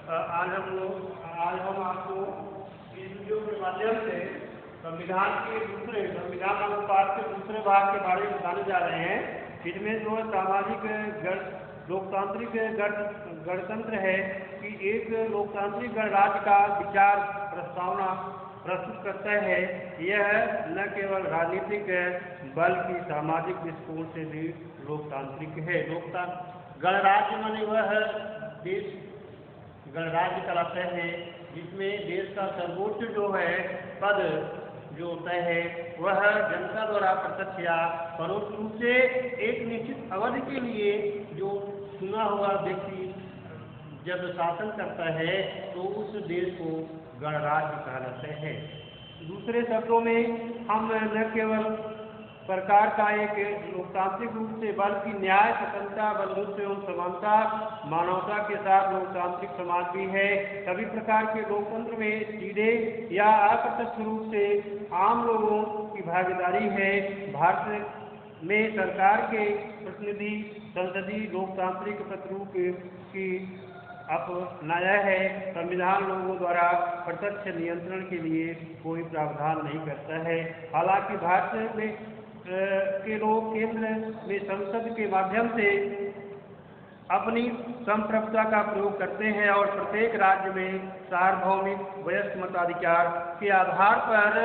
आज हम आपको इस वीडियो के माध्यम से संविधान अनुपात के दूसरे भाग के बारे में बताने जा रहे हैं। इसमें जो लोकतांत्रिक गणतंत्र है कि एक लोकतांत्रिक गणराज्य का विचार प्रस्तावना प्रस्तुत करता है। यह न केवल राजनीतिक बल्कि सामाजिक दृष्टिकोण से भी लोकतांत्रिक है। गणराज्य माने वह देश गणराज्य कहलाते हैं जिसमें देश का सर्वोच्च जो है पद जो होता है वह जनता द्वारा प्रत्यक्ष या परोक्ष रूप से एक निश्चित अवधि के लिए जो चुना हुआ व्यक्ति जब शासन करता है तो उस देश को गणराज्य कहलाते हैं। दूसरे शब्दों में हम न केवल सरकार का एक लोकतांत्रिक रूप से बल्कि न्याय, स्वतंत्रता, बंधुत्व एवं समानता, मानवता के साथ लोकतांत्रिक समाज भी है। सभी प्रकार के लोकतंत्र में सीधे या अप्रत्यक्ष रूप से आम लोगों की भागीदारी है। भारत में सरकार के प्रतिनिधि संसदीय लोकतांत्रिक प्रतिरूप की अपनाया है। संविधान लोगों द्वारा प्रत्यक्ष नियंत्रण के लिए कोई प्रावधान नहीं करता है। हालांकि भारत में के लोग केंद्र में संसद के माध्यम से अपनी संप्रभुता का प्रयोग करते हैं और प्रत्येक राज्य में सार्वभौमिक वयस्क मताधिकार के आधार पर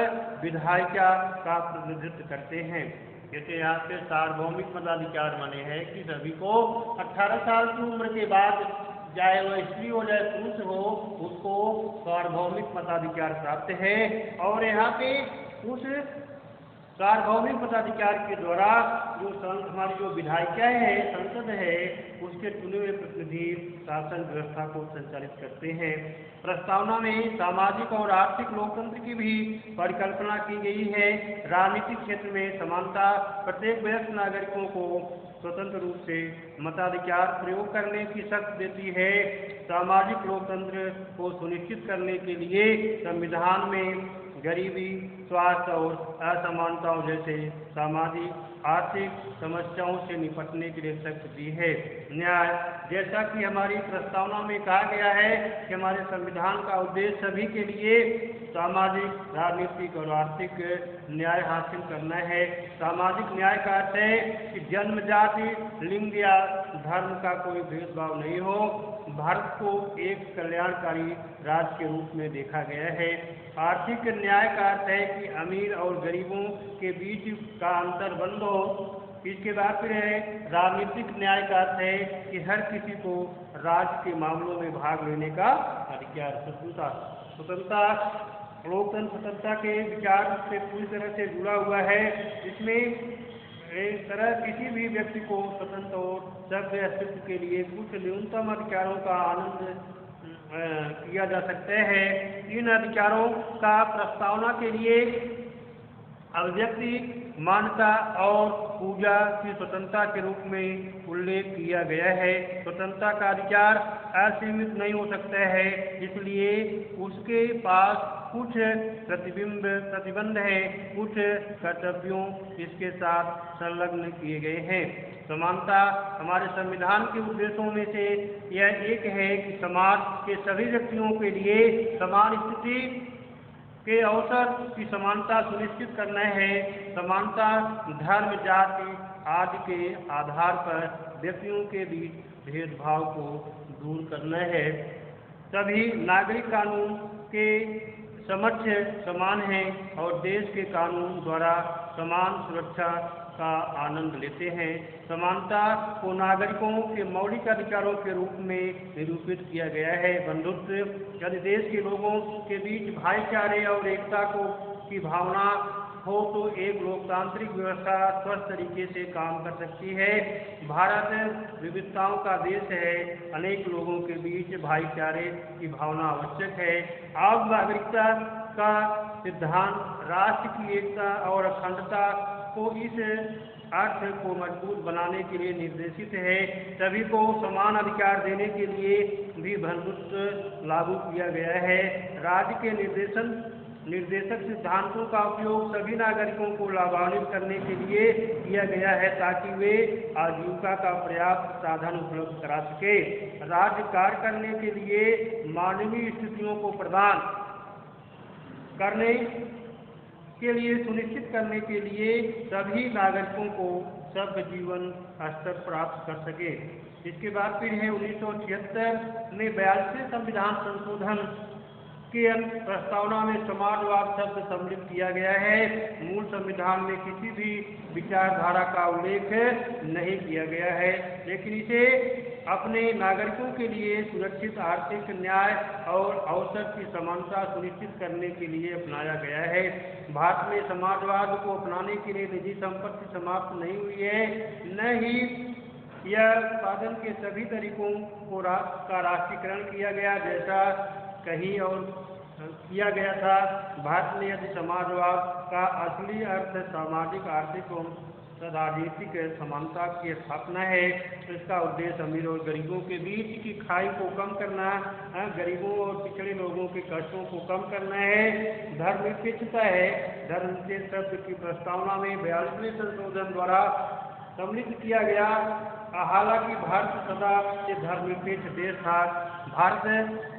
विधायिका का प्रतिनिधित्व करते हैं। जैसे यहाँ पे सार्वभौमिक मताधिकार माने है कि सभी को 18 साल की उम्र के बाद चाहे वह स्त्री हो चाहे पुरुष हो उसको सार्वभौमिक मताधिकार प्राप्त है। और यहाँ पे उस सार्वभौमिक मताधिकार के द्वारा जो हमारी जो विधायिका है, संसद है, उसके चुने हुए प्रतिनिधि शासन व्यवस्था को संचालित करते हैं। प्रस्तावना में सामाजिक और आर्थिक लोकतंत्र की भी परिकल्पना की गई है। राजनीतिक क्षेत्र में समानता प्रत्येक वयस्क नागरिकों को स्वतंत्र रूप से मताधिकार प्रयोग करने की शक्ति देती है। सामाजिक लोकतंत्र को सुनिश्चित करने के लिए संविधान में गरीबी, स्वास्थ्य और असमानताओं जैसे सामाजिक आर्थिक समस्याओं से निपटने के लिए शक्ति दी है। न्याय, जैसा कि हमारी प्रस्तावना में कहा गया है कि हमारे संविधान का उद्देश्य सभी के लिए सामाजिक, राजनीतिक और आर्थिक न्याय हासिल करना है। सामाजिक न्याय का अर्थ है कि जन्म, जाति, लिंग या धर्म का कोई भेदभाव नहीं हो। भारत को एक कल्याणकारी राज्य के रूप में देखा गया है। आर्थिक न्याय का अर्थ है कि अमीर और गरीबों के बीच का अंतर बंद हो। इसके बाद फिर है राजनीतिक न्याय का अर्थ है कि हर किसी को राज्य के मामलों में भाग लेने का अधिकार। स्वतंत्रता, लोकतंत्र स्वतंत्रता के विचार से पूरी तरह से जुड़ा हुआ है। इसमें एक तरह किसी भी व्यक्ति को स्वतंत्र और सभ्य अस्तित्व के लिए कुछ न्यूनतम अधिकारों का आनंद किया जा सकता है। इन अधिकारों का प्रस्तावना के लिए अभिव्यक्ति, मान्यता और पूजा की स्वतंत्रता के रूप में उल्लेख किया गया है। स्वतंत्रता का अधिकार असीमित नहीं हो सकता है, इसलिए उसके पास कुछ प्रतिबंध है, कुछ कर्तव्यों इसके साथ संलग्न किए गए हैं। समानता, हमारे संविधान के उद्देश्यों में से यह एक है कि समाज के सभी व्यक्तियों के लिए समान स्थिति के अवसर की समानता सुनिश्चित करना है। समानता धर्म, जाति आदि के आधार पर व्यक्तियों के बीच भेदभाव को दूर करना है। सभी नागरिक कानून के समक्ष समान हैं और देश के कानून द्वारा समान सुरक्षा का आनंद लेते हैं। समानता को नागरिकों के मौलिक अधिकारों के रूप में निरूपित किया गया है। बंधुत्व, यदि देश के लोगों के बीच भाईचारे और एकता की भावना हो तो एक लोकतांत्रिक व्यवस्था स्वस्थ तरीके से काम कर सकती है। भारत विविधताओं का देश है, अनेक लोगों के बीच भाईचारे की भावना आवश्यक है। अब नागरिकता का सिद्धांत राष्ट्र की एकता और अखंडता को इस अर्थ को मजबूत बनाने के लिए निर्देशित है। सभी को समान अधिकार देने के लिए भी बंधुत्व लागू किया गया है। राज्य के निर्देशक सिद्धांतों का उपयोग सभी नागरिकों को लाभान्वित करने के लिए किया गया है ताकि वे आजीविका का पर्याप्त साधन उपलब्ध करा सके। राज्य कार्य करने के लिए मानवीय स्थितियों को प्रदान करने के लिए सुनिश्चित करने के लिए सभी नागरिकों को सभ्य जीवन स्तर प्राप्त कर सके। इसके बाद फिर है 1976 में 42वें संविधान संशोधन के प्रस्तावना में समाजवाद शब्द सम्मिलित किया गया है। मूल संविधान में किसी भी विचारधारा का उल्लेख नहीं किया गया है, लेकिन इसे अपने नागरिकों के लिए सुरक्षित आर्थिक न्याय और अवसर की समानता सुनिश्चित करने के लिए अपनाया गया है। भारत में समाजवाद को अपनाने के लिए निजी संपत्ति समाप्त नहीं हुई है, न ही यह उत्पादन के सभी तरीकों को का राष्ट्रीयकरण किया गया जैसा कहीं और किया गया था। भारत में यदि समाजवाद का असली अर्थ सामाजिक, आर्थिक और राजनीतिक समानता की स्थापना है तो इसका उद्देश्य अमीर और गरीबों के बीच की खाई को कम करना, गरीबों और पिछड़े लोगों के कष्टों को कम करना है। धर्मनिरपेक्षता है। धर्मनिरपेक्ष शब्द की प्रस्तावना में 42वें संशोधन द्वारा सम्मिलित किया गया। हालांकि भारत सदा से धर्मनिरपेक्ष देश था। भारत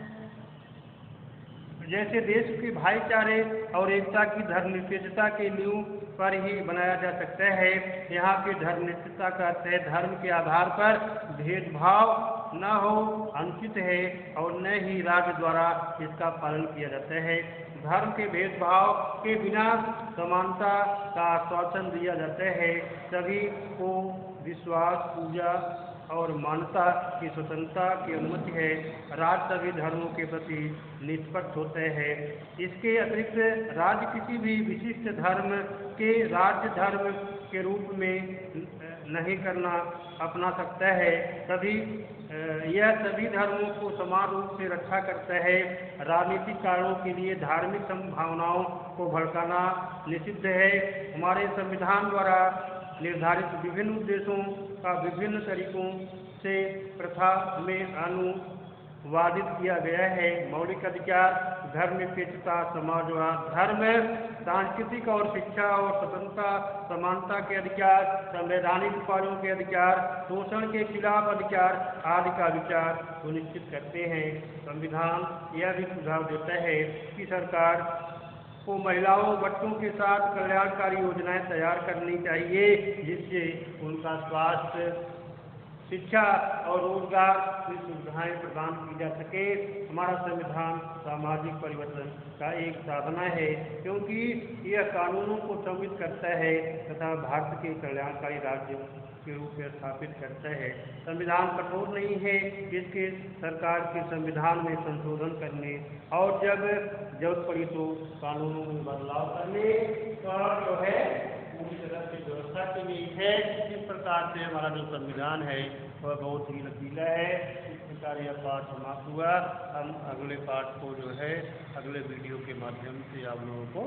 जैसे देश के भाईचारे और एकता की धर्मनिरपेक्षता के नींव पर ही बनाया जा सकता है। यहाँ पे धर्मनिरपेक्षता का अर्थ है धर्म के आधार पर भेदभाव न हो, अनुचित है और न ही राज्य द्वारा इसका पालन किया जाता है। धर्म के भेदभाव के बिना समानता का आश्वासन दिया जाता है। सभी को विश्वास, पूजा और मान्यता की स्वतंत्रता की अनुमति है। राज्य सभी धर्मों के प्रति निष्पक्ष होते हैं। इसके अतिरिक्त राज्य किसी भी विशिष्ट धर्म के राज्य धर्म के रूप में नहीं करना अपना सकता है। यह सभी धर्मों को समान रूप से रक्षा करता है। राजनीतिक कारणों के लिए धार्मिक भावनाओं को भड़काना निषिद्ध है। हमारे संविधान द्वारा निर्धारित विभिन्न उद्देश्यों का विभिन्न तरीकों से प्रथा में अनुवादित किया गया है। मौलिक अधिकार, धर्मनिरपेक्षता, समाजवाद, धर्म, सांस्कृतिक और शिक्षा और स्वतंत्रता, समानता के अधिकार, संवैधानिक उपायों के अधिकार, शोषण के खिलाफ अधिकार आदि का विचार सुनिश्चित करते हैं। संविधान यह भी सुझाव देता है कि सरकार को महिलाओं, बच्चों के साथ कल्याणकारी योजनाएं तैयार करनी चाहिए जिससे उनका स्वास्थ्य, शिक्षा और रोजगार की सुविधाएं प्रदान की जा सके। हमारा संविधान सामाजिक परिवर्तन का एक साधना है क्योंकि यह कानूनों को सम्मिलित करता है तथा भारत के कल्याणकारी राज्य के रूप में स्थापित करता है। संविधान कठोर नहीं है, इसके सरकार के संविधान में संशोधन करने और जब जरूरत पड़ी तो कानूनों में बदलाव करने का जो है पूरी तरह से व्यवस्था की गई है। इस प्रकार से हमारा जो संविधान है वह बहुत ही लचीला है। इस प्रकार यह पाठ समाप्त हुआ। हम अगले पाठ को जो है अगले वीडियो के माध्यम से आप लोगों को